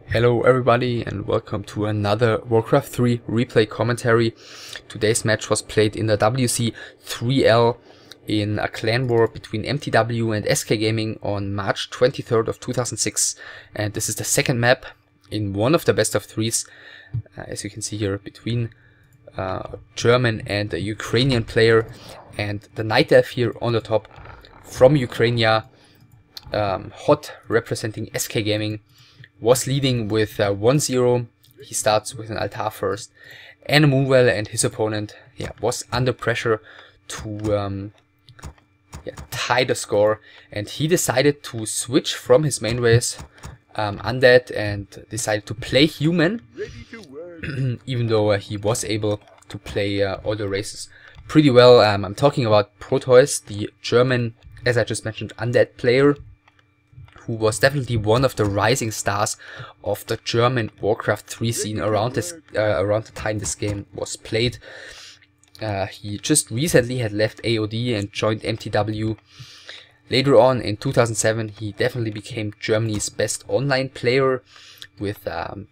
Hello everybody and welcome to another Warcraft 3 replay commentary. Today's match was played in the Wc3 in a clan war between MTW and SK Gaming on March 23rd of 2006, and this is the second map in one of the best of threes, as you can see here, between a German and a Ukrainian player, and the Nightelf here on the top from Ukraine, HoT representing SK Gaming, was leading with 1-0. He starts with an altar first and a moonwell, and his opponent was under pressure to tie the score, and he decided to switch from his main race undead and decided to play human, even though he was able to play all the races pretty well. I'm talking about Protois, the German, as I just mentioned, undead player, who was definitely one of the rising stars of the German Warcraft 3 scene around the time this game was played. He just recently had left AOD and joined MTW. Later on in 2007, he definitely became Germany's best online player, with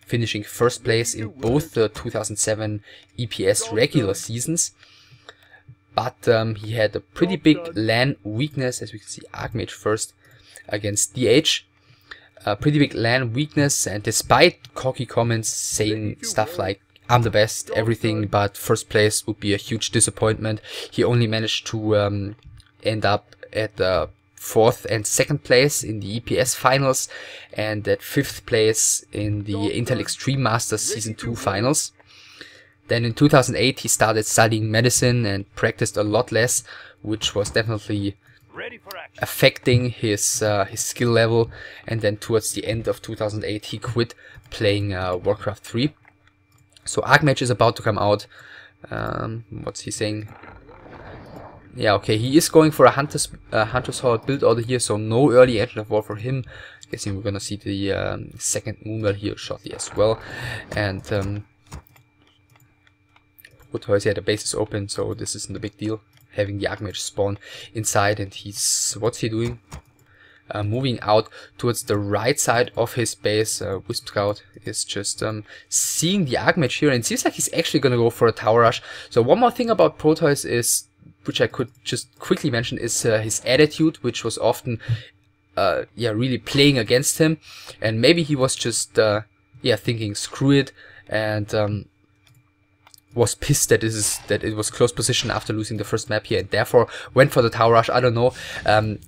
finishing first place in both the 2007 EPS regular seasons. But he had a pretty big LAN weakness, as we can see, Archmage first against DH. A pretty big LAN weakness, and despite cocky comments saying stuff like "I'm the best, everything but first place would be a huge disappointment," he only managed to end up at 4th and 2nd place in the EPS finals, and at 5th place in the Intel Extreme Masters Season 2 finals. Then in 2008 he started studying medicine and practiced a lot less, which was definitely affecting his skill level. And then towards the end of 2008 he quit playing Warcraft 3. So Archmage is about to come out. What's he saying? Yeah, okay, he is going for a Hunter's HoT build order here, so no early Engine of War for him. Guessing we're gonna see the second moonwell here shortly as well. And Protois, the base is open, so this isn't a big deal, having the Archmage spawn inside. And he's, what's he doing? Moving out towards the right side of his base. Wisp Scout is just seeing the Archmage here, and it seems like he's actually gonna go for a tower rush. So one more thing about Protois is, which I could just quickly mention, is his attitude, which was often really playing against him. And maybe he was just thinking screw it, and was pissed that it was close position after losing the first map here, and therefore went for the tower rush. I don't know.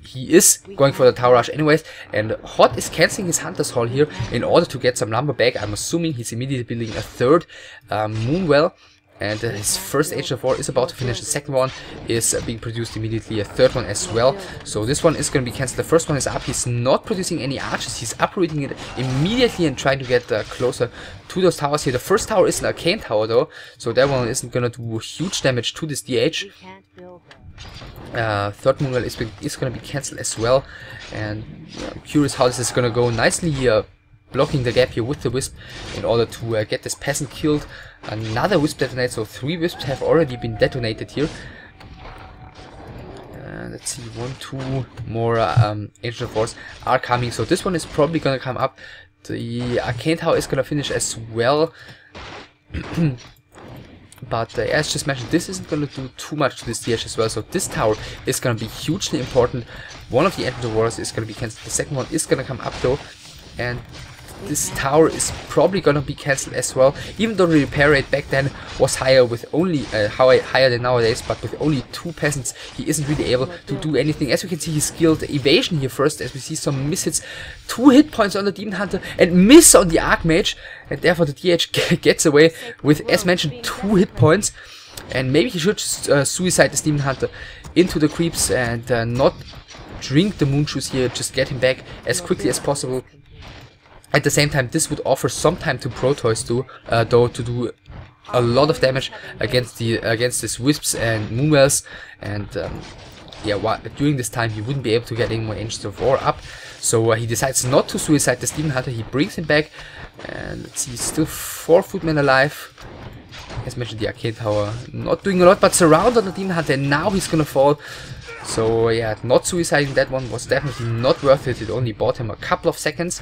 He is going for the tower rush anyways, and HoT is cancelling his Hunter's Hall here in order to get some lumber back. I'm assuming he's immediately building a third moonwell, and his first Age of War is about to finish. The second one is being produced immediately, a third one as well. So this one is going to be cancelled. The first one is up. He's not producing any archers. He's uprooting it immediately and trying to get closer to those towers here. The first tower is an arcane tower though, so that one isn't going to do huge damage to this DH. Third moonwell is going to be cancelled as well, and I'm curious how this is going to go. Nicely blocking the gap here with the Wisp in order to get this peasant killed. Another Wisp detonate, so 3 Wisps have already been detonated here. Let's see, 1, 2 more Ancient of Wars are coming, so this one is probably gonna come up. The Arcane Tower is gonna finish as well. But as just mentioned, this isn't gonna do too much to this DH as well, so this tower is gonna be hugely important. One of the Ancient of Wars is gonna be cancelled. The second one is gonna come up though, and this tower is probably gonna be cancelled as well, even though the repair rate back then was higher, with only higher than nowadays, but with only 2 peasants he isn't really able to do anything. As we can see, he skilled evasion here first, as we see some mishits, 2 hit points on the Demon Hunter and miss on the Archmage, and therefore the DH gets away with, as mentioned, 2 hit points. And maybe he should just suicide this Demon Hunter into the creeps and not drink the moon juice here, just get him back as quickly as possible. At the same time, this would offer some time to Protois though, to do a lot of damage against these Wisps and Moonwells, and during this time he wouldn't be able to get any more Ancients of War up. So he decides not to suicide this Demon Hunter. He brings him back, and let's see, still 4 footmen alive. As mentioned, the Arcane Tower not doing a lot, but surround on the Demon Hunter, and now he's gonna fall. So yeah, not suiciding that one was definitely not worth it. It only bought him a couple of seconds.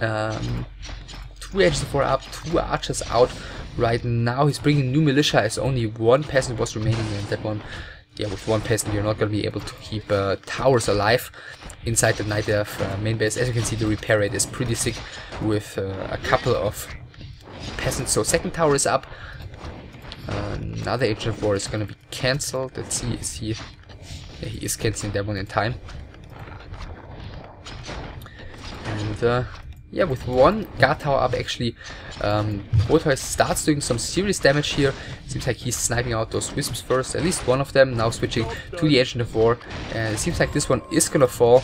Two HoT up, two archers out right now. He's bringing new militia as only one peasant was remaining, and that one, yeah, with one peasant you're not going to be able to keep towers alive inside the Nightelf main base. As you can see, the repair rate is pretty sick with a couple of peasants. So second tower is up. Another Agent of War is going to be cancelled. Let's see, is he... Yeah, he is cancelling that one in time. And yeah, with one guard tower up, actually, Protois starts doing some serious damage here. Seems like he's sniping out those wisps first, at least one of them. Now switching to the Agent of War, and it seems like this one is gonna fall.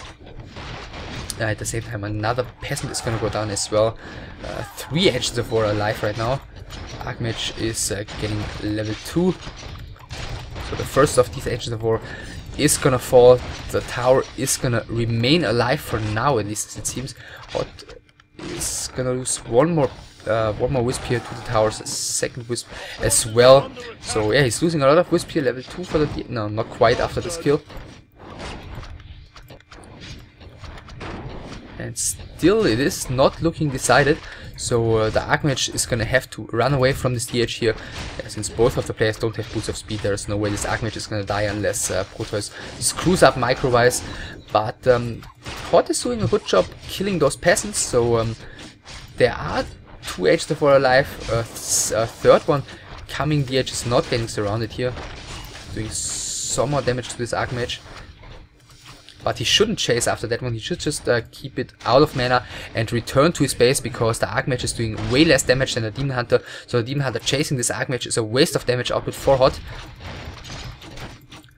At the same time, another peasant is gonna go down as well. 3 Agents of War alive right now. Archmage is getting level 2. So the first of these Agents of War is gonna fall. The tower is gonna remain alive for now, at least as it seems. HoT is gonna lose one more wisp here to the towers, a second wisp as well. So yeah, he's losing a lot of wisp here. Level 2 for the... No, not quite after this kill. And still it is not looking decided. So the Archmage is gonna have to run away from this DH here. Since both of the players don't have boots of speed, there is no way this Archmage is gonna die unless Protois screws up micro-wise. But HoT is doing a good job killing those peasants. So there are 2 Agents of War alive. A third one coming. DH is not getting surrounded here, doing some more damage to this Archmage. But he shouldn't chase after that one. He should just keep it out of mana and return to his base, because the Archmage is doing way less damage than the Demon Hunter. So the Demon Hunter chasing this Archmage is a waste of damage output for HoT.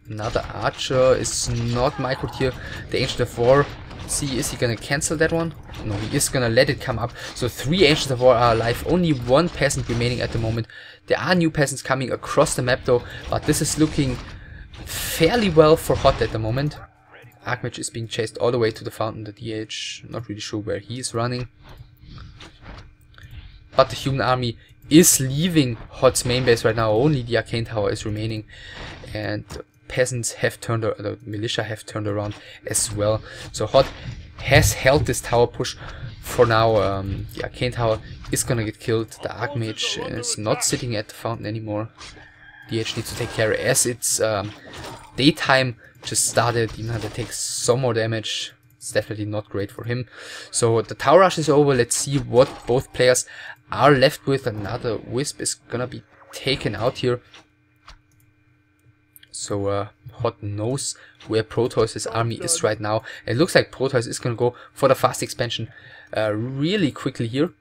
Another archer is not microed here. The Ancient of War, see, is he gonna cancel that one? No, he is gonna let it come up. So 3 Ancients of War are alive, only 1 peasant remaining at the moment. There are new peasants coming across the map though, but this is looking fairly well for HoT at the moment. Archmage is being chased all the way to the fountain. The DH, not really sure where he is running. But the human army is leaving HoT's main base right now. Only the Arcane Tower is remaining, and peasants have turned, the militia have turned around as well. So HoT has held this tower push for now. The Arcane Tower is gonna get killed. The Archmage is not sitting at the fountain anymore. DH needs to take care, as it's daytime just started. Demon Hunter takes some more damage. It's definitely not great for him. So the tower rush is over. Let's see what both players are left with. Another wisp is gonna be taken out here. So HoT knows where Protois' army is right now. It looks like Protois is gonna go for the fast expansion really quickly here.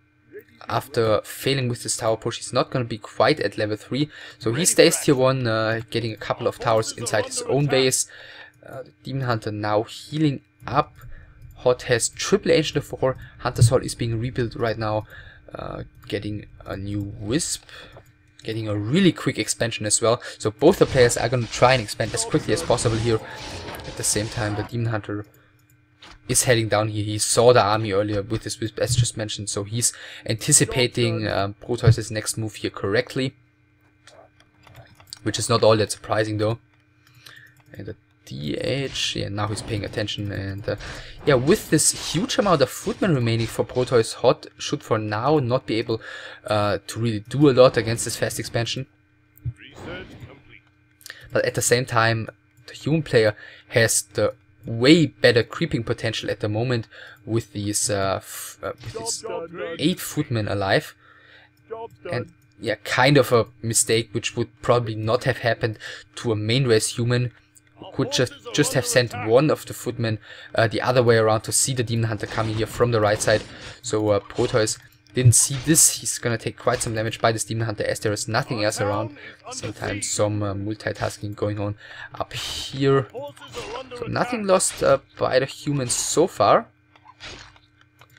After failing with this tower push, he's not going to be quite at level 3. So he stays tier 1, getting a couple of towers inside his own base. The Demon Hunter now healing up. HoT has triple Ancient of War. Hunter's Hall is being rebuilt right now. Getting a new wisp. Getting a really quick expansion as well. So both the players are going to try and expand as quickly as possible here. At the same time, the Demon Hunter is heading down here. He saw the army earlier with this wisp, as just mentioned, so he's anticipating Protois' next move here correctly, which is not all that surprising though. And the DH, yeah, now he's paying attention, and yeah, with this huge amount of footmen remaining for Protois, HoT should for now not be able to really do a lot against this fast expansion. But at the same time, the human player has the way better creeping potential at the moment with these 8 footmen alive, and yeah, kind of a mistake which would probably not have happened to a main race human, who could just have sent one of the footmen the other way around to see the Demon Hunter coming here from the right side. So Protois didn't see this. He's gonna take quite some damage by this Demon Hunter, as there is nothing else around. At the same time, some multitasking going on up here. So nothing lost by the humans so far.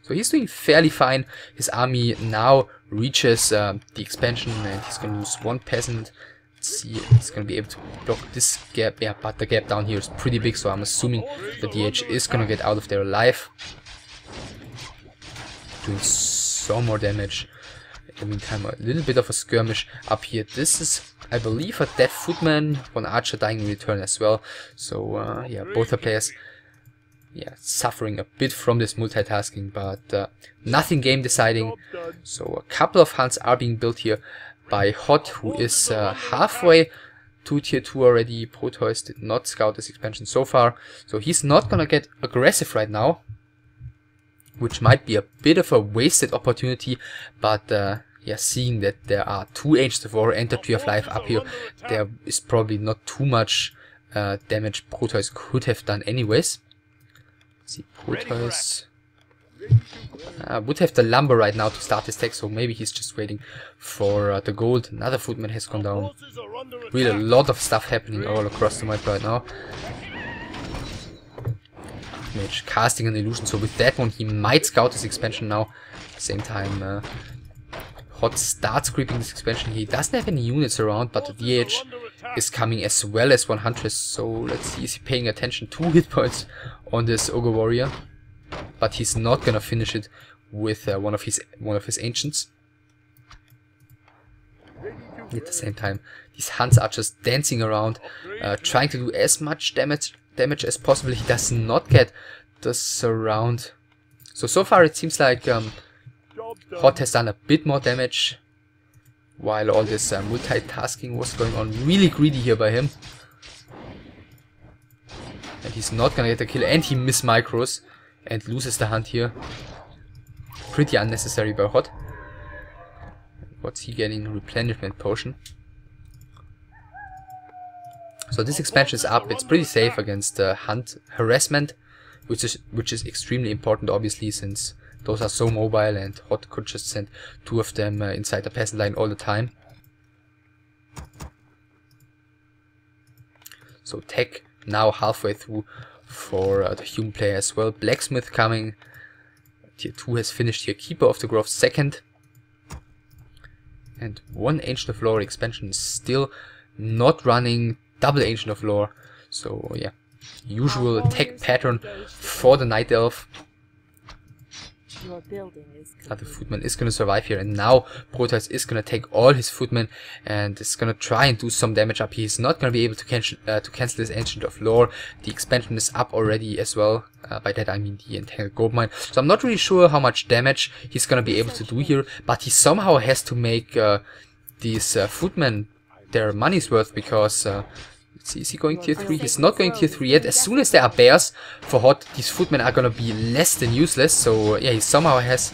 So he's doing fairly fine. His army now reaches the expansion, and he's gonna lose 1 peasant. Let's see, he's gonna be able to block this gap. Yeah, but the gap down here is pretty big, so I'm assuming the DH is gonna get out of there alive. Doing some more damage. In the meantime, a little bit of a skirmish up here. This is, I believe, a dead footman. 1 archer dying in return as well. So yeah, both the players yeah, suffering a bit from this multitasking, but nothing game deciding. So a couple of hunts are being built here by HoT, who is halfway to tier 2 already. Protois did not scout this expansion so far, so he's not gonna get aggressive right now, which might be a bit of a wasted opportunity, but yeah, seeing that there are 2 Ancients of War and the Tree of Life up here, there is probably not too much damage Protois could have done anyways. Let's see, Protois would have the lumber right now to start his tech, so maybe he's just waiting for the gold. Another footman has gone down. Really a lot of stuff happening all across the map right now. Mage casting an illusion, so with that one he might scout this expansion now. At the same time, HoT starts creeping this expansion. He doesn't have any units around, but the DH is coming as well as 100. So let's see, is he paying attention? 2 hit points on this Ogre Warrior, but he's not gonna finish it with one of his Ancients. At the same time, these Hunts are just dancing around, trying to do as much damage as possible. He does not get the surround. So far it seems like HoT has done a bit more damage, while all this multitasking was going on. Really greedy here by him. And he's not gonna get the kill, and he miss micros and loses the hunt here. Pretty unnecessary by HoT. What's he getting? Replenishment potion. So this expansion is up. It's pretty safe against hunt harassment, which is extremely important, obviously, since those are so mobile, and HoT could just send 2 of them inside the peasant line all the time. So tech now halfway through for the human player as well. Blacksmith coming. Tier 2 has finished here. Keeper of the Grove second. And 1 Ancient of Lore expansion is still not running. Double Ancient of Lore. So yeah, usual tech pattern for the Nightelf. The footman is gonna survive here, and now Protois is gonna take all his footmen and is gonna try and do some damage up. He's not gonna be able to cancel this Ancient of Lore. The expansion is up already as well. By that I mean the Entangled Goldmine. So I'm not really sure how much damage he's gonna be able to do here, but he somehow has to make these footmen their money's worth, because let's see, is he going tier 3? He's not going tier 3 yet. As soon as there are bears for HoT, these footmen are gonna be less than useless. So yeah, he somehow has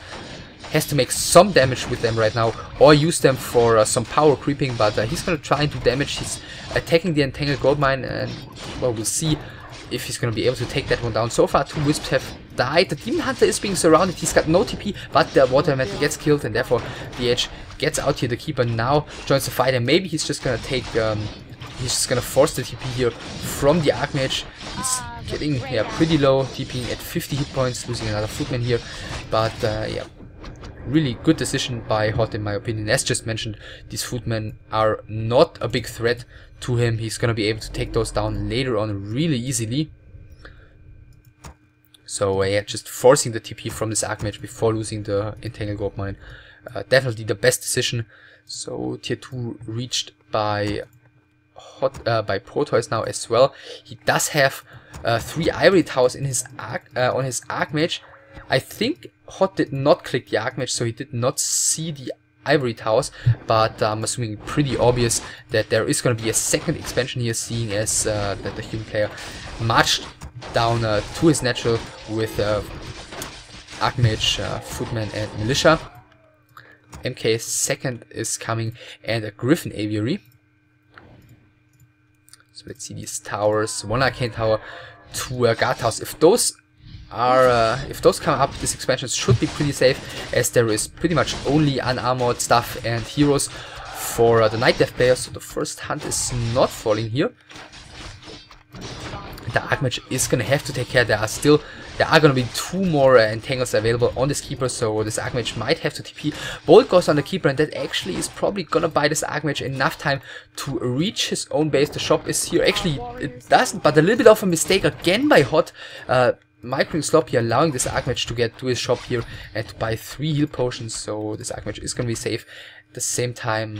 to make some damage with them right now, or use them for some power creeping, but he's gonna try and do damage. He's attacking the Entangled Goldmine, and well, we'll see if he's gonna be able to take that one down. So far 2 Wisps have died. The Demon Hunter is being surrounded. He's got no TP, but the Water Elemental gets killed, and therefore the Edge gets out here. The Keeper now joins the fight, and maybe he's just gonna take he's just gonna force the TP here from the Archmage. He's getting pretty low, TPing at 50 hit points, losing another footman here. But yeah, really good decision by HoT in my opinion. As just mentioned, these footmen are not a big threat to him. He's gonna be able to take those down later on really easily. So yeah, just forcing the TP from this Archmage before losing the Entangled Goldmine. Definitely the best decision. So tier 2 reached by by Protois now as well. He does have 3 Ivory Towers in his on his Archmage. I think HoT did not click the Archmage, so he did not see the Ivory Towers, but I'm assuming pretty obvious that there is going to be a second expansion here, seeing as that the human player marched down to his natural with Archmage, Footman and Militia. MK second is coming, and a Griffin Aviary. So let's see these towers. 1 Arcane Tower, 2 Guard Towers. If those come up, this expansion should be pretty safe, as there is pretty much only unarmored stuff and heroes for the Nightelf players. So the first hunt is not falling here. The Archmage is gonna have to take care. There are gonna be 2 more entangles available on this Keeper, so this Archmage might have to TP. Bolt goes on the Keeper, and that actually is probably gonna buy this Archmage enough time to reach his own base. The shop is here. Actually, it doesn't, but a little bit of a mistake again by HoT. Microing Sloppy, allowing this Archmage to get to his shop here and to buy 3 heal potions, so this Archmage is gonna be safe. At the same time,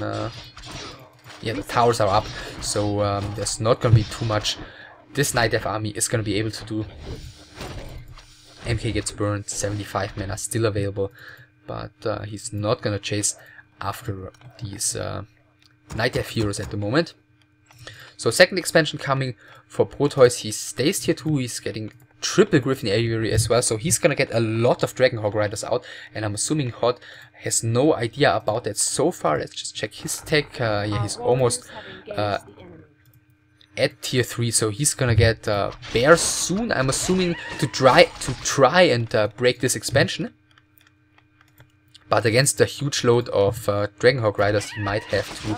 yeah, the towers are up, so there's not gonna be too much this Nightelf army is gonna be able to do. MK gets burned, 75 mana still available, but he's not gonna chase after these Nightelf heroes at the moment. So second expansion coming for Protois. He stays tier 2, he's getting triple Griffin Aviary as well, so he's gonna get a lot of Dragonhawk Riders out, and I'm assuming HoT has no idea about that so far. Let's just check his tech. Yeah, he's almost at tier 3, so he's gonna get bears soon, I'm assuming, to try and break this expansion. But against the huge load of Dragonhawk Riders, he might have to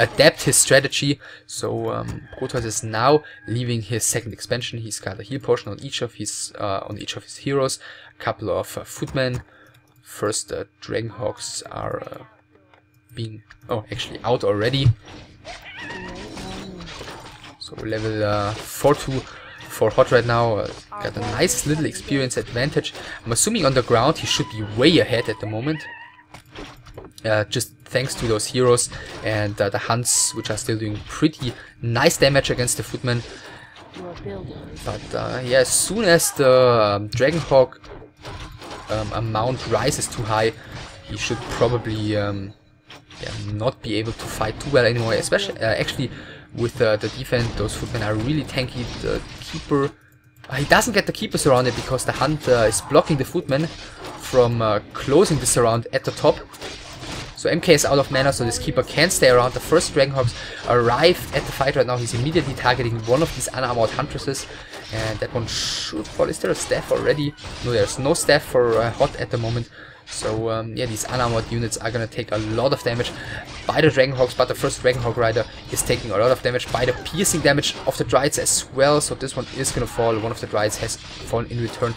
adapt his strategy. So Protois is now leaving his second expansion. He's got a heal potion on each of his heroes, a couple of footmen. First Dragonhawks are being actually out already. So level 4-2 for HoT right now. Got a nice little experience advantage. I'm assuming on the ground he should be way ahead at the moment. Just thanks to those heroes and the hunts, which are still doing pretty nice damage against the footmen. But yeah, as soon as the Dragonhawk amount rises too high, he should probably not be able to fight too well anymore. Especially actually with the defense, those footmen are really tanky. The keeper, he doesn't get the keeper surrounded because the hunt is blocking the footmen from closing the surround at the top. So MK is out of mana, so this keeper can't stay around. The first Dragonhawks arrive at the fight right now. He's immediately targeting one of these unarmored huntresses, and that one should fall. Is there a staff already? No, there's no staff for HoT at the moment. So yeah, these unarmored units are gonna take a lot of damage by the Dragonhawks, but the first Dragonhawk Rider is taking a lot of damage by the piercing damage of the Dryades as well. So this one is gonna fall. One of the Dryades has fallen in return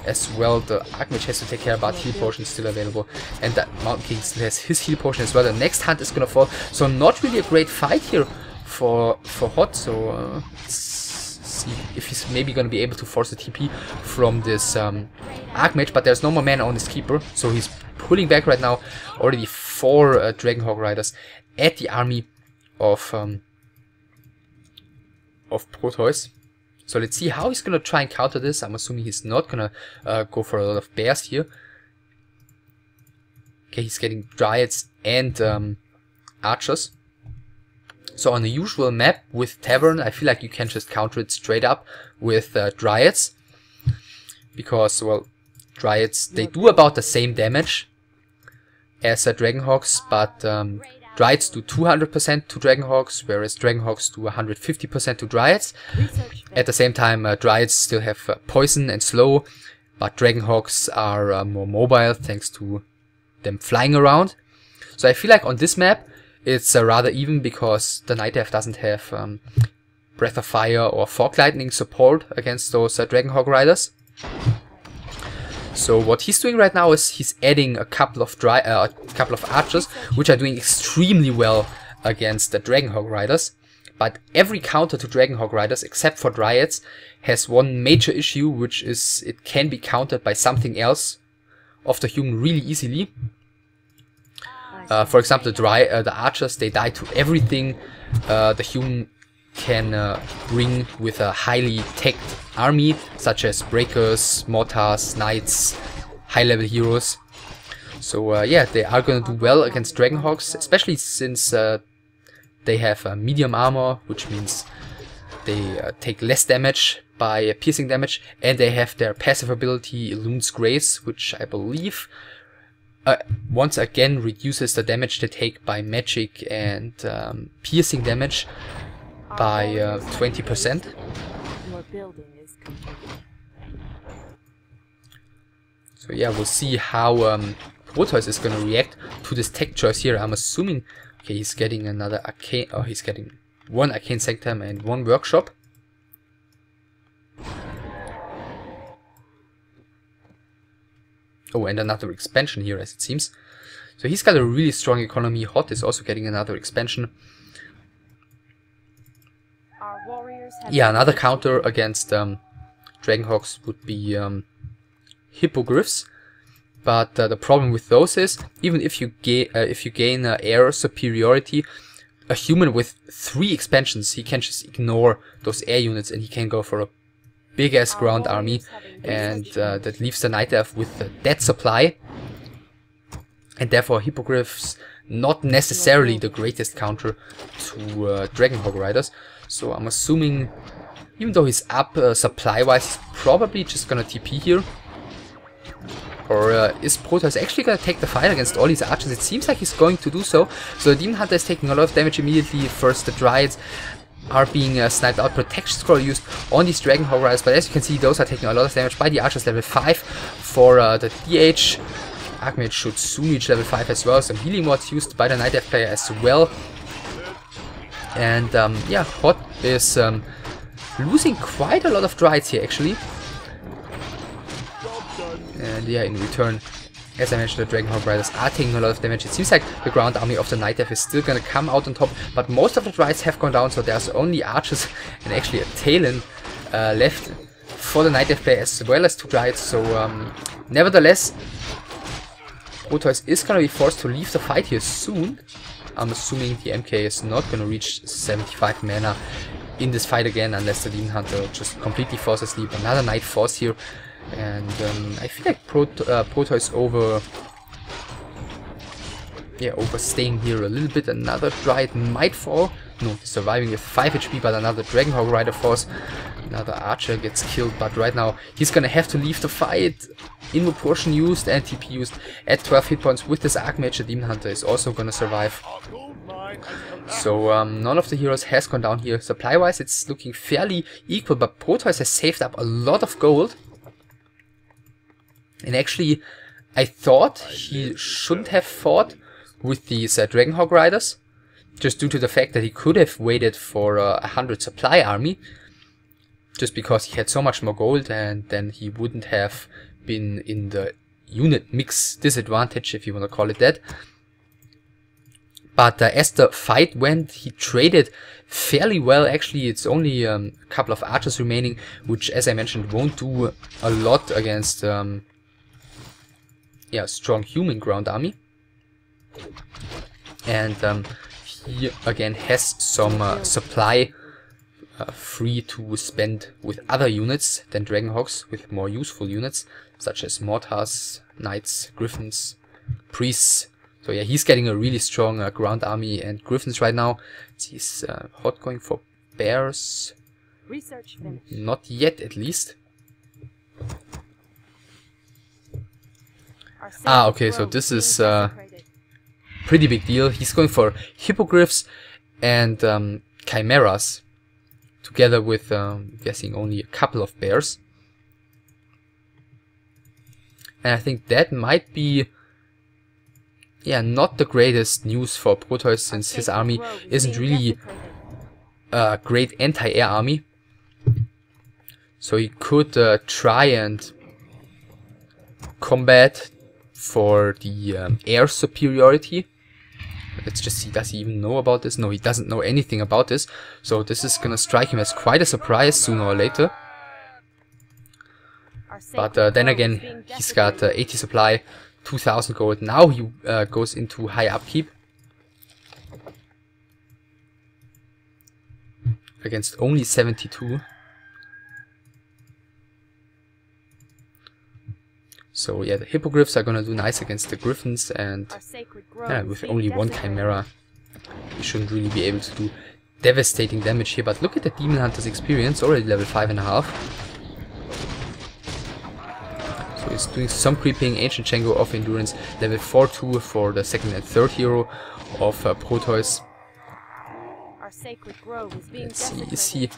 as well. The Archmage has to take care, but heal potion is still available, and the Mountain King still has his heal potion as well. The next hunt is gonna fall. So not really a great fight here for HoT. So let's see if he's maybe gonna be able to force a TP from this Archmage, but there's no more mana on his keeper, so he's pulling back right now. Already 4 Dragonhawk Riders at the army of Protois. So let's see how he's gonna try and counter this. I'm assuming he's not gonna go for a lot of bears here. Okay, he's getting Dryads and archers. So on the usual map with Tavern, I feel like you can just counter it straight up with Dryads. Because, well, Dryads, they do about the same damage as Dragonhawks, but Dryads do 200% to Dragonhawks, whereas Dragonhawks do 150% to Dryads. At the same time, Dryads still have poison and slow, but Dragonhawks are more mobile thanks to them flying around. So I feel like on this map, it's rather even because the Nightelf doesn't have Breath of Fire or Fog Lightning support against those Dragonhawk Riders. So what he's doing right now is he's adding a couple of archers, which are doing extremely well against the Dragonhawk Riders. But every counter to Dragonhawk Riders, except for Dryads, has one major issue, which is it can be countered by something else of the human really easily. For example, the archers, they die to everything the human can bring with a highly teched army, such as breakers, mortars, knights, high-level heroes. So yeah, they are gonna do well against Dragonhawks, especially since they have medium armor, which means they take less damage by piercing damage, and they have their passive ability Elune's Grace, which I believe once again reduces the damage they take by magic and piercing damage by 20%. So yeah, we'll see how Protois is going to react to this tech choice here. I'm assuming, okay, he's getting another arcane, oh, he's getting one arcane sanctum and one workshop. Oh, and another expansion here, as it seems. So he's got a really strong economy. HoT is also getting another expansion. Yeah, another counter against Dragonhawks would be Hippogriffs. But the problem with those is, even if you gain air superiority, a human with 3 expansions, he can just ignore those air units and he can go for big ass ground army, and that leaves the Nightelf with a dead supply, and therefore Hippogriffs not necessarily the greatest counter to Dragonhawk Riders. So I'm assuming, even though he's up supply wise, he's probably just gonna TP here. Or is Protois actually gonna take the fight against all these archers? It seems like he's going to do so. So the Demon Hunter is taking a lot of damage immediately. First the Dryads are being sniped out, protection scroll used on these Dragonhawk Riders, but as you can see, those are taking a lot of damage by the archers. Level 5 for the DH. Archmage should soon reach level 5 as well. Some healing mods used by the Nightelf player as well. And yeah, HoT is losing quite a lot of Dryads here actually. And yeah, in return, as I mentioned, the Dragonhawk Riders are taking a lot of damage. It seems like the ground army of the Nightelf is still gonna come out on top, but most of the Dryads have gone down, so there's only archers and actually a Talon left for the Nightelf player, as well as 2 Dryads. So nevertheless, Protois is gonna be forced to leave the fight here soon. I'm assuming the MK is not gonna reach 75 mana in this fight again, unless the Demon Hunter just completely falls asleep. Another Night Force here. And I feel like Protois overstaying here a little bit. Another Dryad might fall. No, he's surviving with 5 HP, but another Dragonhawk Rider falls. Another Archer gets killed, but right now he's gonna have to leave the fight. Invo Portion used and TP used at 12 hit points with this Archmage. The Demon Hunter is also gonna survive. So none of the heroes has gone down here. Supply wise it's looking fairly equal, but Protois has saved up a lot of gold. And actually, I thought he shouldn't have fought with these Dragonhawk Riders, just due to the fact that he could have waited for a 100 supply army, just because he had so much more gold, and then he wouldn't have been in the unit mix disadvantage, if you want to call it that. But as the fight went, he traded fairly well. Actually, it's only a couple of archers remaining, which, as I mentioned, won't do a lot against strong human ground army. And he again has some supply free to spend with other units than Dragonhawks, with more useful units such as mortars, knights, griffins, priests. So yeah, he's getting a really strong ground army and griffins right now. He's HoT going for bears. Research finished. Not yet, at least. Okay, so this is pretty big deal. He's going for hippogriffs and chimeras, together with, guessing, only a couple of bears. And I think that might be, not the greatest news for Protois, since his army isn't really a great anti-air army. So he could try and combat for the air superiority. Let's just see, does he even know about this? No, he doesn't know anything about this. So this is gonna strike him as quite a surprise sooner or later. But then again, he's got 80 supply, 2000 gold. Now he goes into high upkeep against only 72. So yeah, the hippogriffs are gonna do nice against the griffins, and with only one chimera, we shouldn't really be able to do devastating damage here. But look at the Demon Hunter's experience, already level 5.5. So he's doing some creeping. Ancient Django of Endurance, level 4-2 for the second and third hero of Protois. Let's see, is he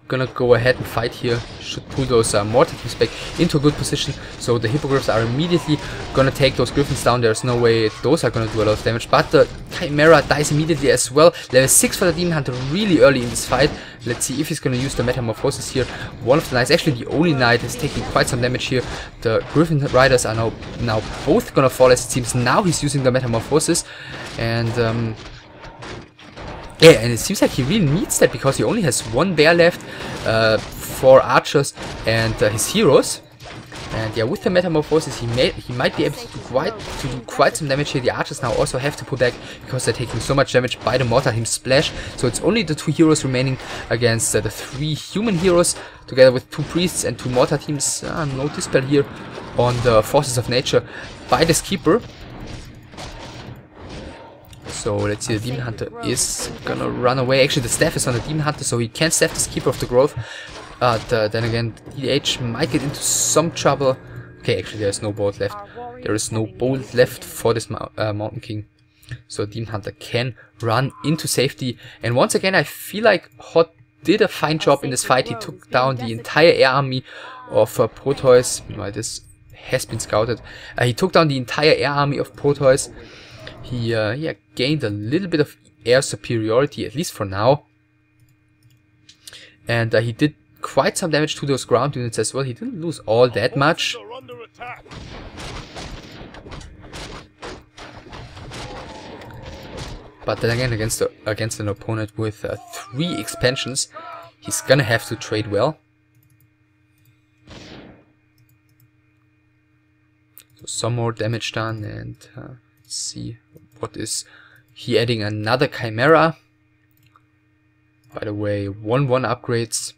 gonna go ahead and fight here? Should pull those mortar teams back into a good position. So the hippogriffs are immediately gonna take those griffins down. There's no way those are gonna do a lot of damage, but the chimera dies immediately as well. Level 6 for the Demon Hunter really early in this fight. Let's see if he's gonna use the metamorphosis here. One of the knights, actually the only knight, is taking quite some damage here. The griffin riders are now both gonna fall, as it seems. Now he's using the metamorphosis, and yeah, and it seems like he really needs that, because he only has one bear left, 4 archers and his heroes. And yeah, with the Metamorphosis, he might be able to do quite some damage here. The archers now also have to pull back because they're taking so much damage by the Mortar Team Splash. So it's only the 2 heroes remaining against the 3 human heroes, together with 2 priests and 2 Mortar Teams. No dispel here on the Forces of Nature by this Keeper. So let's see, the Demon Hunter is gonna run away. Actually, the staff is on the Demon Hunter, so he can't staff this Keeper of the Growth. But then again, DH might get into some trouble. Okay, actually there's no bolt left. There is no bolt left for this Mountain King. So Demon Hunter can run into safety. And once again, I feel like HoT did a fine job in this fight. He took down the entire air army of Protois. Well, this has been scouted. He took down the entire air army of Protois. He gained a little bit of air superiority, at least for now. And he did quite some damage to those ground units as well. He didn't lose all that much. But then again, against an opponent with 3 expansions, he's gonna have to trade well. So some more damage done, and let's see what is he adding. Another Chimera. By the way, 1/1 upgrades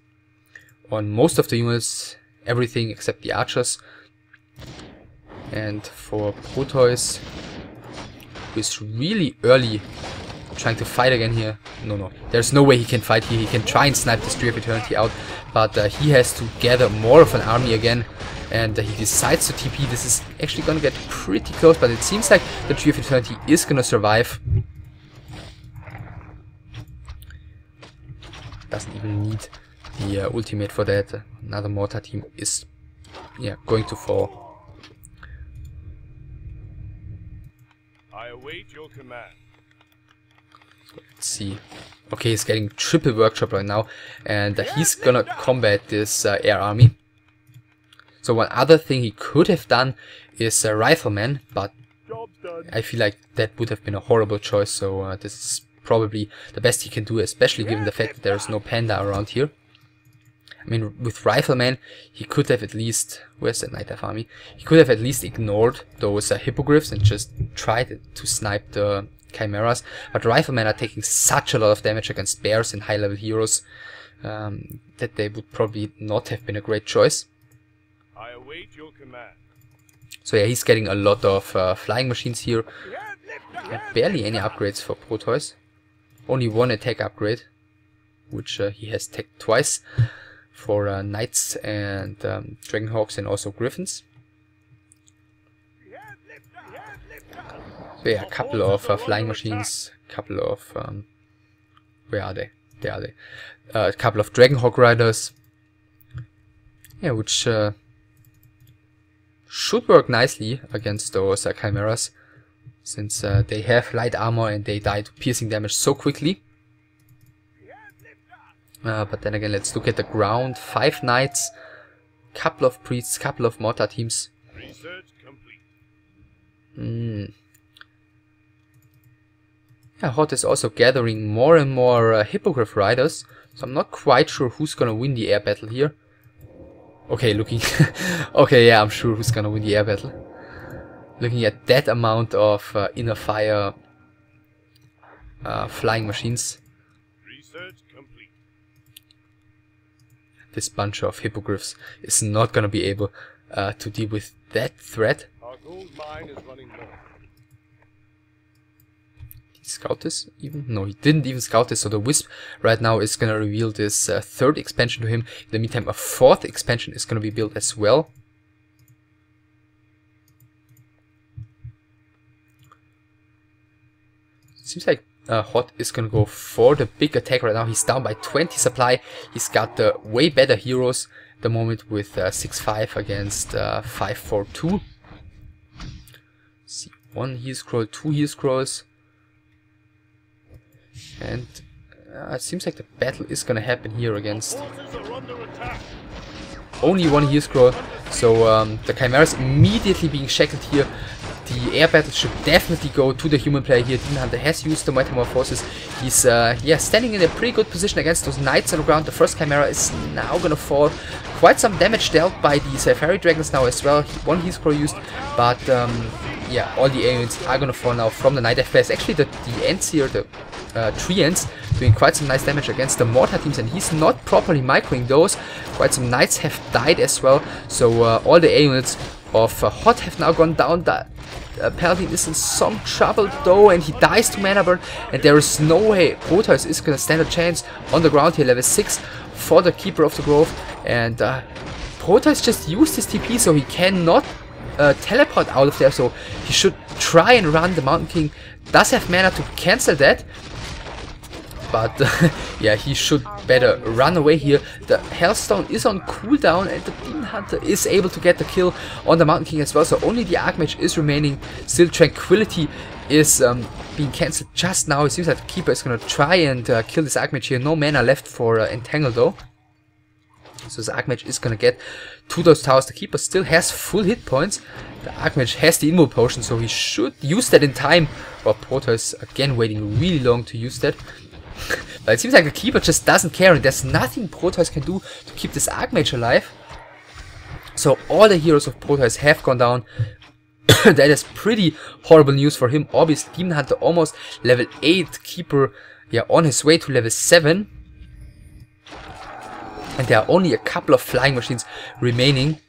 on most of the units, everything except the archers. And for Protois, who is really early trying to fight again here. No, there's no way he can fight here. He can try and snipe this Tree of Eternity out, but he has to gather more of an army again. And he decides to TP. This is actually gonna get pretty close, but it seems like the Tree of Eternity is gonna survive. Doesn't even need the ultimate for that. Another Mortar Team is going to fall. I await your command. So let's see. Okay, he's getting triple workshop right now, and he's gonna combat this air army. So one other thing he could have done is Rifleman, but I feel like that would have been a horrible choice. So this is probably the best he can do, especially given the fact that there is no Panda around here. I mean, with Rifleman, he could have at least... Where's that Nightelf army? He could have at least ignored those Hippogriffs and just tried to snipe the Chimeras. But Riflemen are taking such a lot of damage against bears and high-level heroes that they would probably not have been a great choice. I await your command. So yeah, he's getting a lot of flying machines here. And barely any upgrades for Protois. Only 1 attack upgrade, which he has tagged twice for Knights and Dragonhawks and also Griffins. So yeah, a couple of flying machines, couple of... where are they? There are they. A couple of Dragonhawk Riders. Yeah, which... should work nicely against those Chimeras, since they have light armor and they die to piercing damage so quickly. But then again, let's look at the ground. 5 knights, couple of priests, couple of mortar teams. Research complete. Yeah, HoT is also gathering more and more Hippogriff riders, so I'm not quite sure who's gonna win the air battle here. Okay, looking... okay, yeah, I'm sure who's gonna win the air battle. Looking at that amount of inner fire flying machines. Research complete. This bunch of hippogriffs is not gonna be able to deal with that threat. Our gold mine is running low. Did he scout this even? No, he didn't even scout this, so the Wisp right now is gonna reveal this 3rd expansion to him. In the meantime, a 4th expansion is gonna be built as well. Seems like HoT is gonna go for the big attack right now. He's down by 20 supply. He's got the way better heroes at the moment with 6-5 against 5-4-2. See, 1 heal scroll, 2 heal scrolls. And it seems like the battle is gonna happen here against only 1 heal scroll. So the Chimeras immediately being shackled here. the air battle should definitely go to the human player here. Demon Hunter has used the Metamorphosis. He's yeah, standing in a pretty good position against those knights on the ground. The first Chimera is now gonna fall. Quite some damage dealt by these Fairy Dragons now as well. One heat scroll used, but yeah, all the aliens are gonna fall now from the Nightelf players. Actually, the ends here, the Treants, doing quite some nice damage against the Mortar teams, and he's not properly microing those. Quite some knights have died as well, so all the A units of HoT have now gone down. The Paladin is in some trouble though, and he dies to mana burn, and there is no way Protois is gonna stand a chance on the ground here. Level 6 for the Keeper of the Grove, and Protois just used his TP, so he cannot teleport out of there, so he should try and run. The Mountain King does have mana to cancel that, but yeah, he should better run away here. The Hellstone is on cooldown, and the Demon Hunter is able to get the kill on the Mountain King as well, so only the Archmage is remaining. Still, Tranquility is being cancelled just now. It seems like the Keeper is going to try and kill this Archmage here. No mana left for Entangle though, so the Archmage is going to get to those towers. The Keeper still has full hit points. The Archmage has the Invul Potion, so he should use that in time, while Protois again waiting really long to use that. But it seems like the Keeper just doesn't care, and there's nothing Protois can do to keep this Archmage alive. So all the heroes of Protois have gone down. That is pretty horrible news for him. Obviously, Demon Hunter almost level 8, Keeper, yeah, on his way to level 7. And there are only a couple of flying machines remaining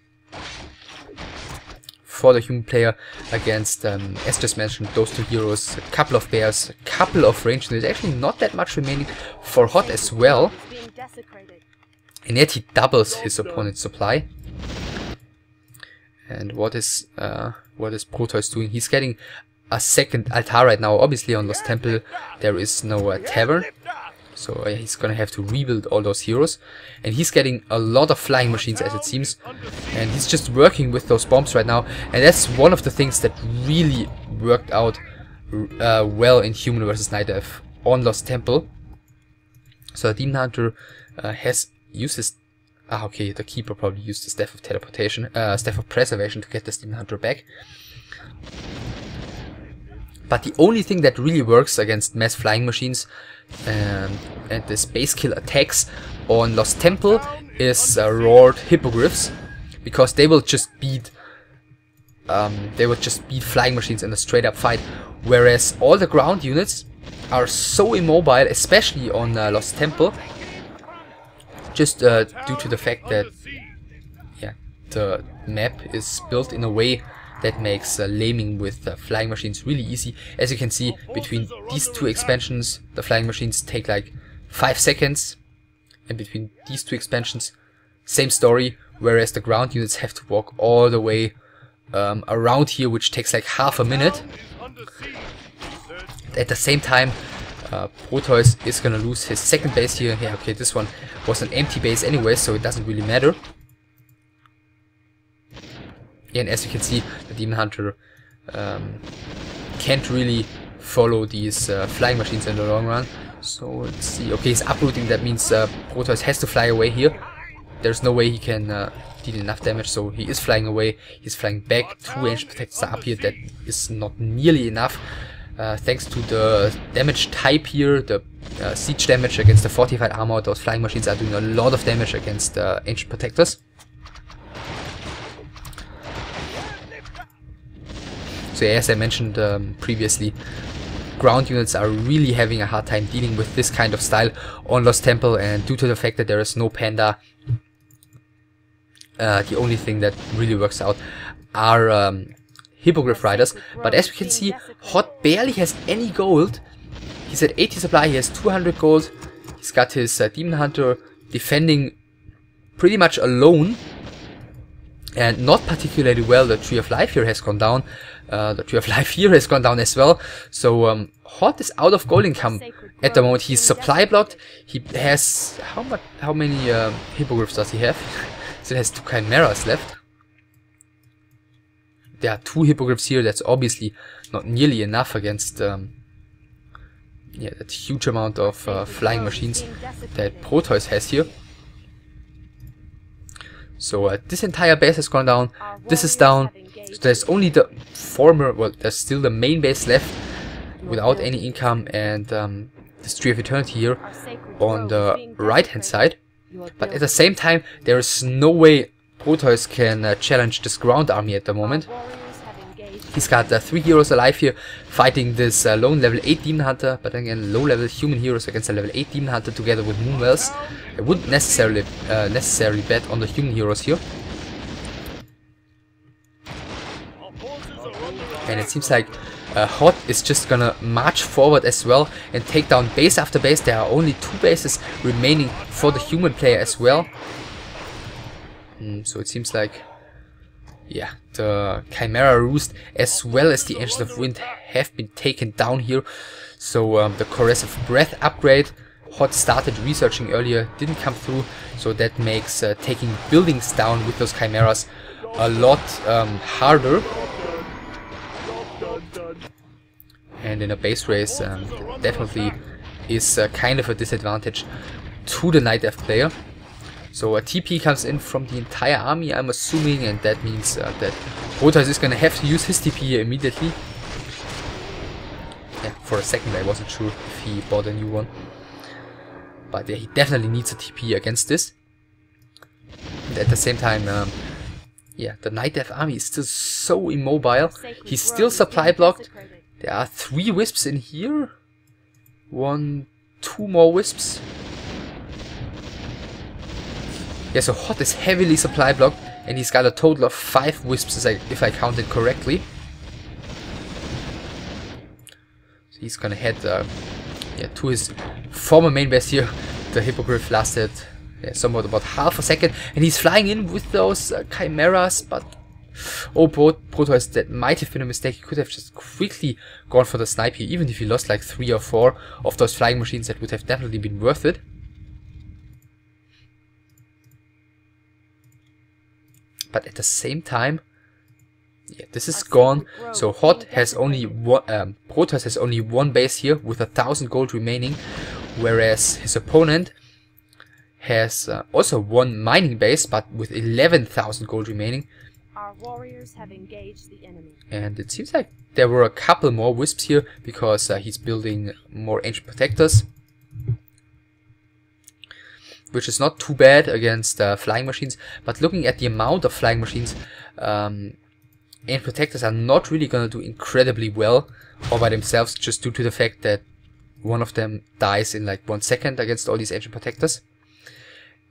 for the human player against, as just mentioned, those two heroes, a couple of bears, a couple of ranged units. Actually not that much remaining for HoT as well. And yet he doubles his opponent's supply. And what is Protois doing? He's getting a second altar right now. Obviously on Lost Temple there is no tavern, so he's gonna have to rebuild all those heroes. And he's getting a lot of flying machines, as it seems, and he's just working with those bombs right now. And that's one of the things that really worked out well in Human vs Nightelf on Lost Temple. So the Demon Hunter has used his... okay, the Keeper probably used the Staff of Teleportation, Staff of Preservation to get this Demon Hunter back. But the only thing that really works against mass flying machines and the space kill attacks on Lost Temple is roared hippogriffs, because they will just beat flying machines in a straight up fight, whereas all the ground units are so immobile, especially on Lost Temple, just due to the fact that yeah, the map is built in a way that makes laming with flying machines really easy. As you can see, between these two expansions, the flying machines take like 5 seconds, and between these two expansions, same story, whereas the ground units have to walk all the way around here, which takes like half a minute. At the same time, Protois is gonna lose his second base here. Yeah, okay, this one was an empty base anyway, so it doesn't really matter. And as you can see, the Demon Hunter can't really follow these flying machines in the long run. So let's see. Okay, he's uprooting. That means Protois has to fly away here. There's no way he can deal enough damage, so he is flying away. He's flying back. 2 Ancient Protectors are up here. That is not nearly enough. Thanks to the damage type here, the siege damage against the fortified armor, those flying machines are doing a lot of damage against Ancient Protectors. So as I mentioned previously, ground units are really having a hard time dealing with this kind of style on Lost Temple, and due to the fact that there is no panda, the only thing that really works out are Hippogriff Riders. But as we can see, HoT barely has any gold. He's at 80 supply, he has 200 gold. He's got his Demon Hunter defending pretty much alone, and not particularly well. The Tree of Life here has gone down. The Tree of Life here has gone down as well. So HoT is out of gold income at the moment. He's supply blocked. He has... how many Hippogriffs does he have? Still has 2 Chimeras left. There are 2 Hippogriffs here. That's obviously not nearly enough against yeah, that huge amount of flying machines that Protois has here. So this entire base has gone down. This is down. So there's only the former, well, there's still the main base left without any income, and this Tree of Eternity here on the right hand side. But at the same time, there is no way Protois can challenge this ground army at the moment. He's got 3 heroes alive here fighting this lone level 8 Demon Hunter, but again low level human heroes against a level 8 Demon Hunter together with Moonwells. I wouldn't necessarily bet on the human heroes here. And it seems like HoT is just gonna march forward as well and take down base after base. There are only 2 bases remaining for the human player as well. So it seems like, yeah, the Chimera Roost as well as the Engines of Wind have been taken down here. So the Corrosive Breath upgrade HoT started researching earlier didn't come through, so that makes taking buildings down with those Chimeras a lot harder. And in a base race, definitely is kind of a disadvantage to the Nightelf player. So a TP comes in from the entire army, I'm assuming, and that means that Protois is going to have to use his TP here immediately. Yeah, for a second I wasn't sure if he bought a new one. But yeah, he definitely needs a TP against this. And at the same time, yeah, the Nightelf army is still so immobile. He's still supply blocked. There are 3 wisps in here. 1, 2 more wisps. Yeah, so HoT is heavily supply blocked, and he's got a total of 5 wisps if I counted correctly. So he's gonna head yeah, to his former main base here. The Hippogriff lasted somewhat about half a second, and he's flying in with those Chimeras, but oh, Protois, that might have been a mistake. He could have just quickly gone for the snipe here. Even if he lost like 3 or 4 of those flying machines, that would have definitely been worth it. But at the same time, yeah, this is gone. So HoT has only one, Protois has only 1 base here with 1,000 gold remaining, whereas his opponent has also 1 mining base, but with 11,000 gold remaining. Our warriors have engaged the enemy. And it seems like there were a couple more wisps here because he's building more ancient protectors, which is not too bad against flying machines. But looking at the amount of flying machines, ancient protectors are not really gonna do incredibly well all by themselves, just due to the fact that one of them dies in like 1 second against all these ancient protectors.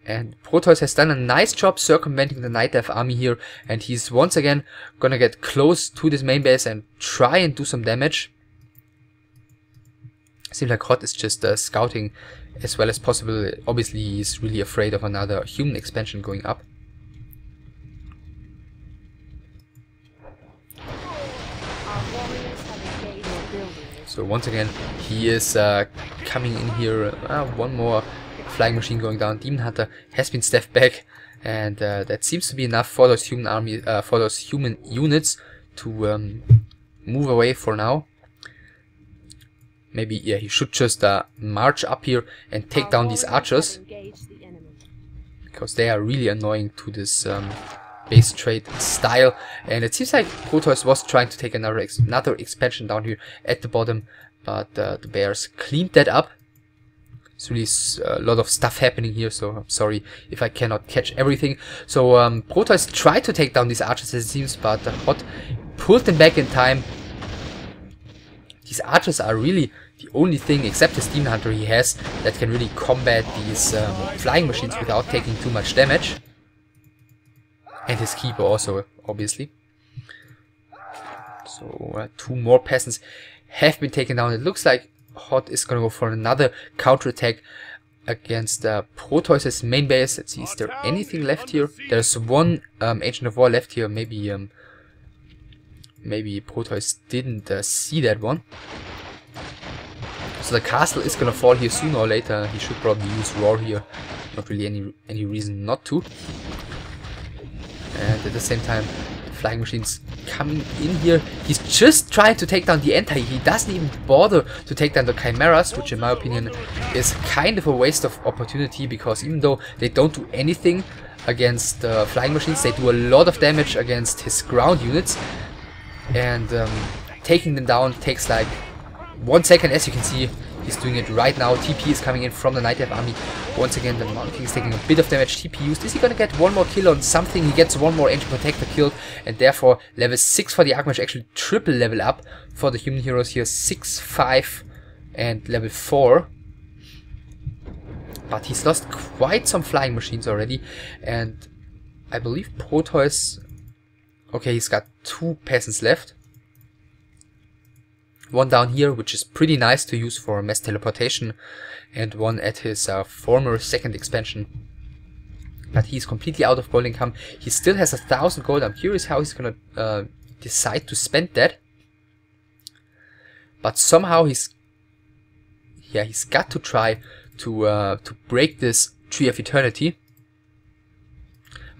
And Protois has done a nice job circumventing the Nightelf army here, and he's once again gonna get close to this main base and try and do some damage. Seems like HoT is just scouting as well as possible. Obviously he's really afraid of another human expansion going up. So once again he is coming in here. 1 more flying machine going down. Demon Hunter has been stepped back, and that seems to be enough for those human army, for those human units to move away for now. Maybe, yeah, he should just march up here and take down these archers, because they are really annoying to this base trade style. And it seems like Protois was trying to take another expansion down here at the bottom, but the bears cleaned that up. It's really a lot of stuff happening here, so I'm sorry if I cannot catch everything. So Protois tried to take down these archers, as it seems, but HoT pulled them back in time. These archers are really the only thing, except his Demon Hunter he has, that can really combat these flying machines without taking too much damage. And his Keeper also, obviously. So 2 more peasants have been taken down. It looks like HoT is gonna go for another counterattack against Protois' main base. Let's see, is there anything left here? There's 1 Ancient of War left here. Maybe maybe Protois didn't see that one. So the castle is gonna fall here sooner or later. He should probably use Roar here. Not really any reason not to. And at the same time, flying machines coming in here. He's just trying to take down the anti. He doesn't even bother to take down the Chimeras, which in my opinion is kind of a waste of opportunity, because even though they don't do anything against flying machines. They do a lot of damage against his ground units, and taking them down takes like 1 second. As you can see, he's doing it right now. TP is coming in from the Nightelf army. Once again, the Mountain King is taking a bit of damage. TP used. Is he gonna get one more kill on something? He gets one more Ancient Protector killed, and therefore level 6 for the Archmage, actually triple level up for the human heroes here. 6, 5, and level 4. But he's lost quite some flying machines already, and I believe Protois... Okay, he's got 2 peasants left. One down here, which is pretty nice to use for mass teleportation, and one at his former second expansion. But he's completely out of gold income. He still has 1,000 gold. I'm curious how he's gonna decide to spend that. But somehow he's got to try to break this Tree of Eternity.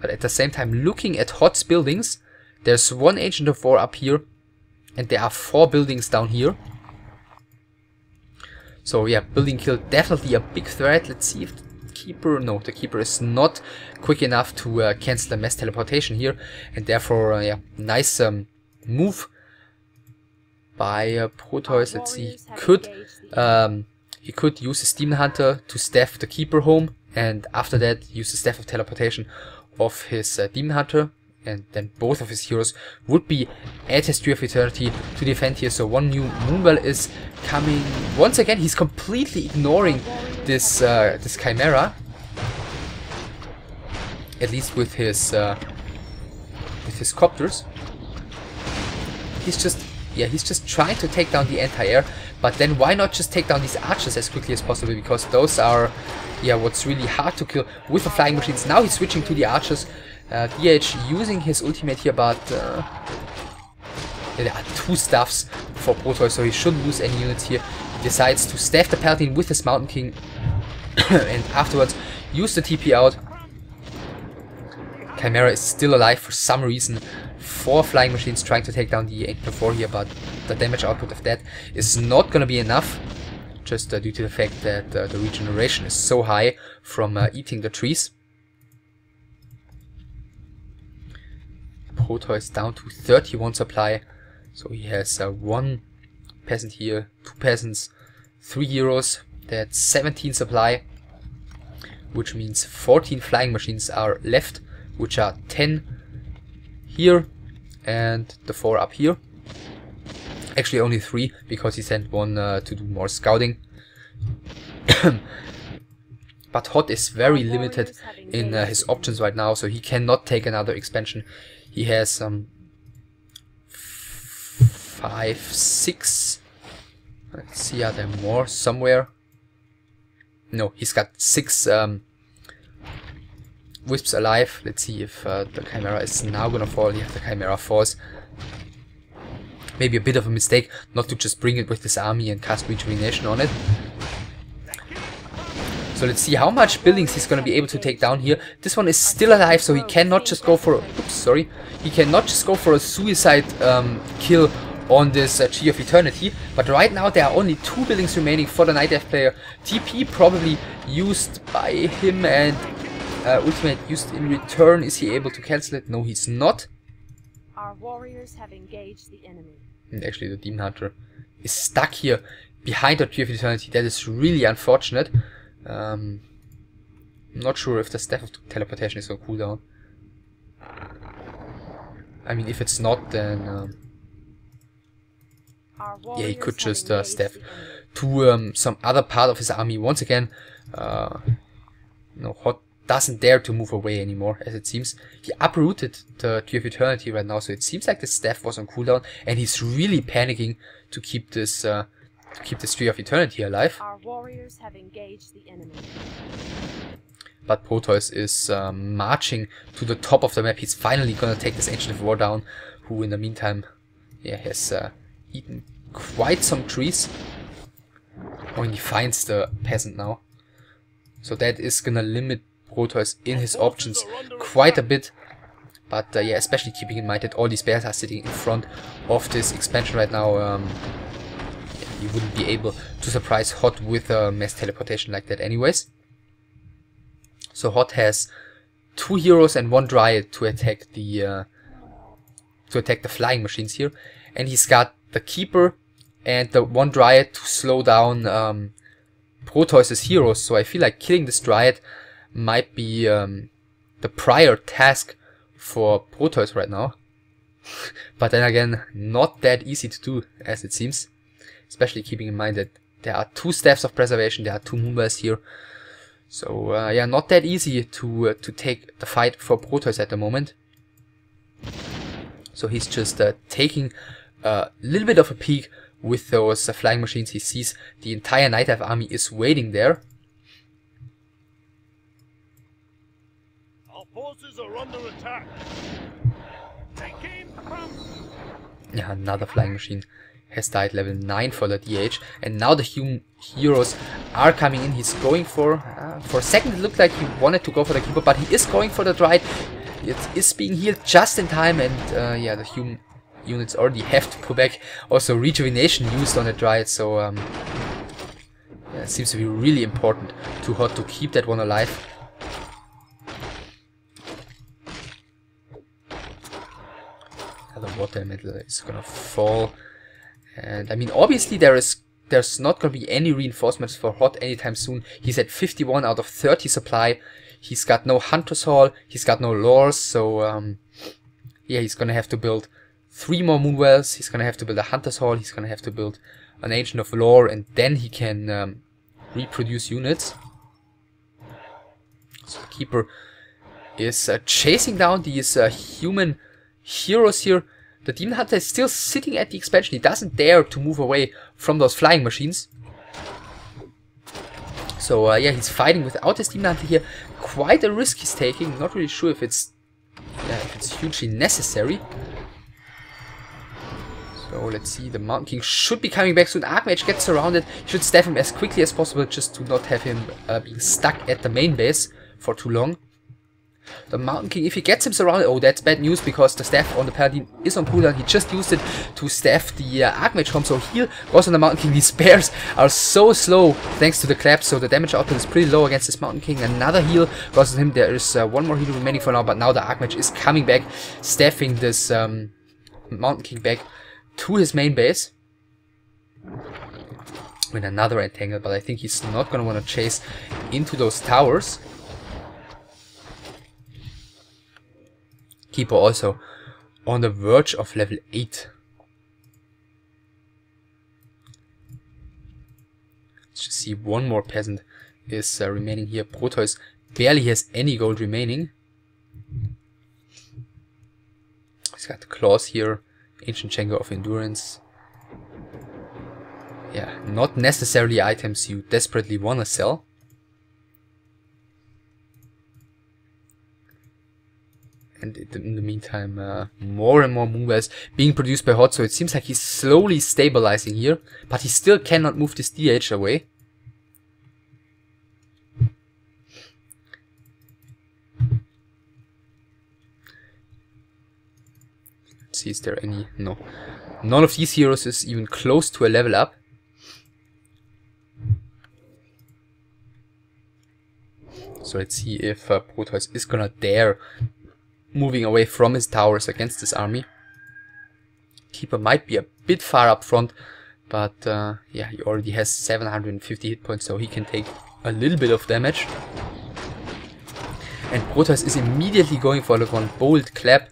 But at the same time, looking at HoT's buildings, there's 1 Ancient of War up here, and there are 4 buildings down here. So yeah, building kill definitely a big threat. Let's see if the Keeper... No, the Keeper is not quick enough to cancel the mass teleportation here, and therefore, yeah, nice move by Protois. Let's see, he could use his Demon Hunter to staff the Keeper home, and after that use the Staff of Teleportation of his Demon Hunter, and then both of his heroes would be at his Tree of Eternity to defend here. So 1 new Moonwell is coming. Once again, he's completely ignoring this this Chimera, at least with his copters. He's just trying to take down the anti-air, but then why not just take down these archers as quickly as possible, because those are, yeah, what's really hard to kill with the flying machines. Now he's switching to the archers. DH using his ultimate here, but there are 2 staffs for Protois, so he shouldn't lose any units here. He decides to staff the Paladin with his Mountain King and afterwards use the TP out. Chimera is still alive for some reason. 4 flying machines trying to take down the 8/4 here, but the damage output of that is not gonna be enough, just due to the fact that the regeneration is so high from eating the trees. Protois is down to 31 supply, so he has 1 peasant here, 2 peasants, 3 heroes. That's 17 supply, which means 14 flying machines are left, which are 10 here and the 4 up here. Actually only 3, because he sent 1 to do more scouting. But HoT is very limited in his options right now, so he cannot take another expansion. He has 5, 6. Let's see, are there more somewhere? No, he's got 6 Wisps alive. Let's see if the Chimera is now gonna fall. Yeah, the Chimera falls. Maybe a bit of a mistake not to just bring it with this army and cast Rejuvenation on it. So let's see how much buildings he's gonna be able to take down here. This one is still alive, so he cannot just go for... Oops, sorry. He cannot just go for a suicide kill on this Tree of Eternity. But right now there are only 2 buildings remaining for the Nightelf player. TP probably used by him, and ultimate used in return. Is he able to cancel it? No, he's not. Our warriors have engaged the enemy. And actually the Demon Hunter is stuck here behind the Tree of Eternity. That is really unfortunate. I'm not sure if the Staff of Teleportation is on cooldown. I mean, if it's not, then yeah, he could just staff to some other part of his army. Once again, no, HoT doesn't dare to move away anymore, as it seems. He uprooted the Tree of Eternity right now, so it seems like the staff was on cooldown, and he's really panicking to keep this Tree of Eternity alive. Our warriors have engaged the enemy. But Protois is marching to the top of the map. He's finally gonna take this Ancient of War down, who in the meantime, yeah, has eaten quite some trees. Oh, and he finds the peasant now. So that is gonna limit Protois in his options quite a bit. But yeah, especially keeping in mind that all these bears are sitting in front of this expansion right now. You wouldn't be able to surprise HoT with a mass teleportation like that anyways. So HoT has 2 heroes and 1 Dryad to attack the flying machines here, and he's got the Keeper and the 1 Dryad to slow down Protois' heroes. So I feel like killing this Dryad might be the prior task for Protois right now. But then again, not that easy to do, as it seems. Especially keeping in mind that there are 2 Staffs of Preservation, there are 2 Moonbears here. So yeah, not that easy to take the fight for Protois at the moment. So he's just taking a little bit of a peek with those flying machines. He sees the entire Nightelf army is waiting there. Our forces are under attack. Take aim from. Yeah, another flying machine has died, level 9 for the DH, and now the heroes are coming in. He's going for a second it looked like he wanted to go for the Keeper, but he is going for the Dryad. It is being healed just in time, and yeah, the human units already have to pull back. Also rejuvenation used on the Dryad, so yeah, it seems to be really important to HoT to keep that one alive. Another water elemental is gonna fall. And I mean, obviously there's not gonna be any reinforcements for HoT anytime soon. He's at 51 out of 30 supply. He's got no Hunter's Hall, he's got no lores, so yeah, he's gonna have to build 3 more Moonwells, he's gonna have to build a Hunter's Hall, he's gonna have to build an Ancient of Lore, and then he can reproduce units. So the Keeper is chasing down these human heroes here. The Demon Hunter is still sitting at the expansion. He doesn't dare to move away from those flying machines. So yeah, he's fighting without his Demon Hunter here. Quite a risk he's taking. Not really sure if it's hugely necessary. So let's see. The Mountain King should be coming back soon. Archmage gets surrounded. He should staff him as quickly as possible, just to not have him being stuck at the main base for too long. The Mountain King, if he gets him surrounded, oh, that's bad news, because the staff on the Paladin is on cooldown. He just used it to staff the Archmage home, so heal goes on the Mountain King. These bears are so slow thanks to the claps, so the damage output is pretty low against this Mountain King. Another heal goes on him. There is 1 more heal remaining for now, but now the Archmage is coming back, staffing this Mountain King back to his main base. With another entangle, but I think he's not going to want to chase into those towers. Keeper also on the verge of level 8. Let's just see, 1 more peasant is remaining here. Protois barely has any gold remaining. He's got the claws here, Ancient Chamber of Endurance. Yeah, not necessarily items you desperately want to sell. And in the meantime, more and more Moonbears being produced by HoT, so it seems like he's slowly stabilizing here, but he still cannot move this DH away. Let's see, is there any? No. None of these heroes is even close to a level up. So let's see if Protois is gonna dare moving away from his towers against this army. Keeper might be a bit far up front, but yeah, he already has 750 hit points, so he can take a little bit of damage. And Protois is immediately going for the one bold clap,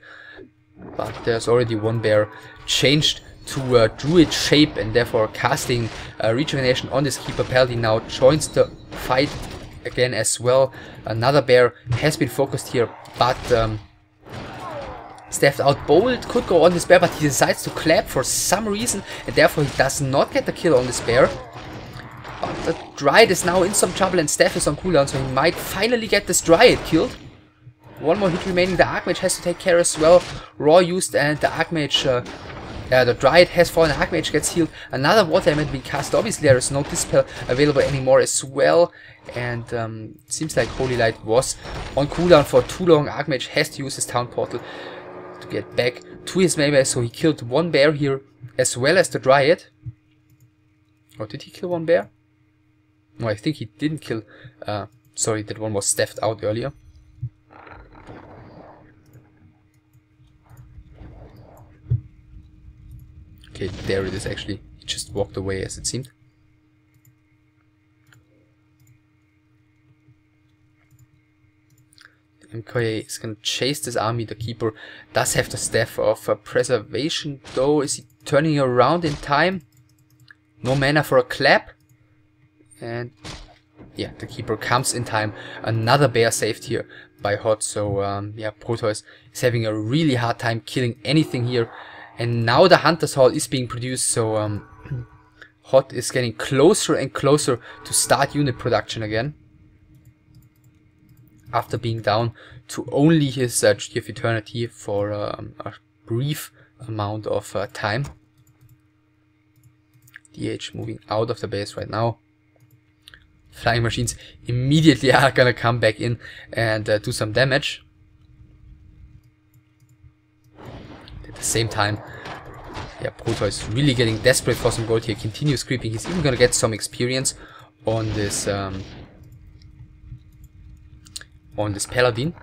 but there's already 1 bear changed to druid shape, and therefore casting rejuvenation on this Keeper. Paladin now joins the fight again as well. Another bear has been focused here, but staffed out bold could go on this bear, but he decides to clap for some reason, and therefore he does not get the kill on this bear. But the Dryad is now in some trouble, and staff is on cooldown, so he might finally get this Dryad killed. 1 more hit remaining. The Archmage has to take care as well. Raw used, and the Archmage, the Dryad has fallen. The Archmage gets healed. Another water element being cast. Obviously there is no Dispel available anymore as well, and it seems like Holy Light was on cooldown for too long. Archmage has to use his town portal to get back to his main base, so he killed 1 bear here as well as the Dryad. Or did he kill 1 bear? No, I think he didn't kill. Sorry, that one was staffed out earlier. Okay, there it is actually. He just walked away as it seemed. The MKA is gonna chase this army. The keeper does have the staff of preservation though. Is he turning around in time? No mana for a clap. And yeah, the keeper comes in time. Another bear saved here by HoT. So yeah, Protois is having a really hard time killing anything here. And now the Hunter's Hall is being produced, so HoT is getting closer and closer to start unit production again. After being down to only his Tree of Eternity for a brief amount of time. DH moving out of the base right now. Flying machines immediately are gonna come back in and do some damage. At the same time, yeah, Protois is really getting desperate for some gold here. Continues creeping. He's even gonna get some experience on this paladin.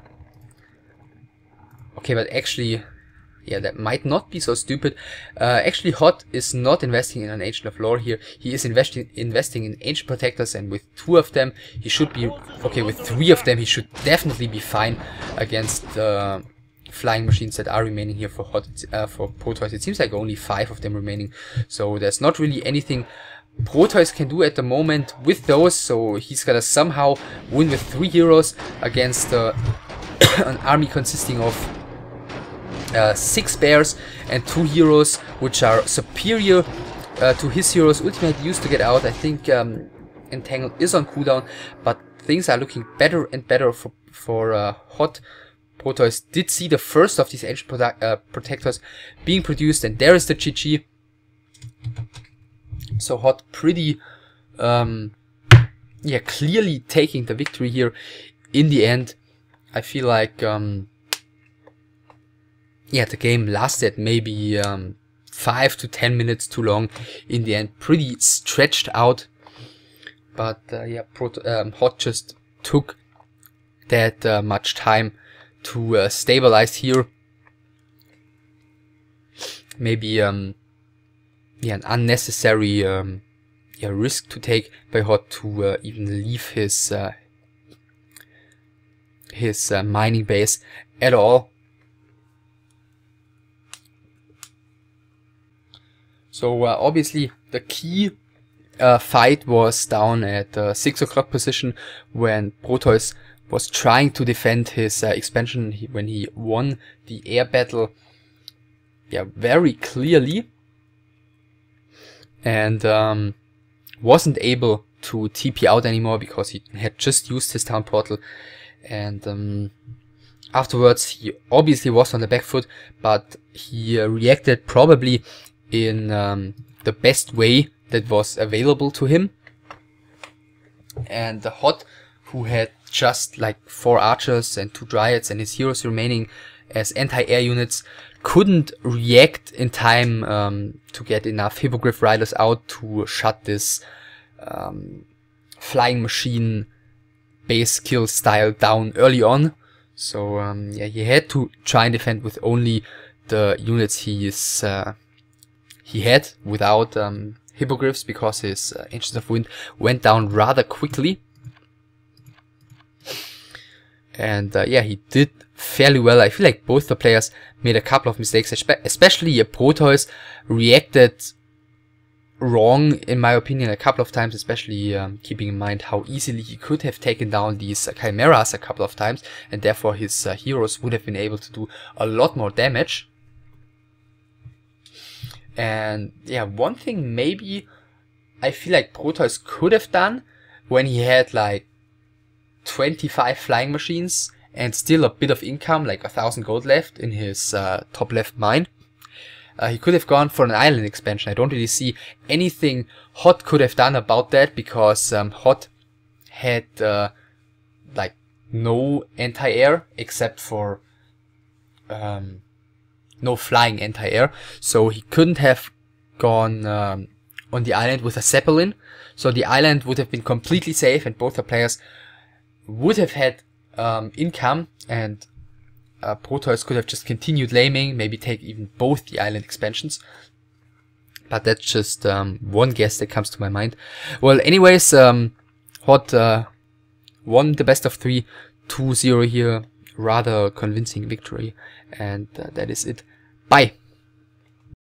Okay, but actually, yeah, that might not be so stupid. Actually, HoT is not investing in an Agent of Lore here. He is investing in Ancient Protectors, and with 2 of them, he should be okay. With 3 of them, he should definitely be fine against the flying machines that are remaining here for HoT. For Protois, it seems like only 5 of them remaining. So there's not really anything Protois can do at the moment with those. So he's gonna somehow win with 3 heroes against an army consisting of 6 bears and 2 heroes, which are superior to his heroes. Ultimate used to get out. I think Entangle is on cooldown, but things are looking better and better for HoT. Protois did see the first of these Ancient Protectors being produced, and there is the GG. So HoT pretty, yeah, clearly taking the victory here in the end. I feel like yeah, the game lasted maybe 5 to 10 minutes too long in the end, pretty stretched out. But yeah, HoT just took that much time to stabilize here. Maybe yeah, an unnecessary yeah, risk to take by HoT to even leave his mining base at all. So obviously the key fight was down at 6 o'clock position when Protois was trying to defend his expansion when he won the air battle, yeah, very clearly, and wasn't able to TP out anymore because he had just used his town portal, and afterwards he obviously was on the back foot, but he reacted probably in the best way that was available to him. And the HoT, who had just like 4 archers and 2 dryads and his heroes remaining as anti-air units, couldn't react in time to get enough Hippogriff riders out to shut this flying machine base kill style down early on. So yeah, he had to try and defend with only the units he had without Hippogriffs, because his Ancients of Wind went down rather quickly. And yeah, he did fairly well. I feel like both the players made a couple of mistakes, especially Protois reacted wrong, in my opinion, a couple of times, especially keeping in mind how easily he could have taken down these chimeras a couple of times, and therefore his heroes would have been able to do a lot more damage. And yeah, one thing maybe I feel like Protois could have done when he had like 25 flying machines and still a bit of income, like 1,000 gold left in his top left mine. He could have gone for an island expansion. I don't really see anything HoT could have done about that, because HoT had like no anti-air except for no flying anti-air, so he couldn't have gone on the island with a Zeppelin. So the island would have been completely safe, and both the players would have had income, and Protois could have just continued laming, maybe take even both the island expansions. but that's just one guess that comes to my mind. Well, anyways, HoT won the best of 3, 2-0 here, rather convincing victory, and that is it. Bye.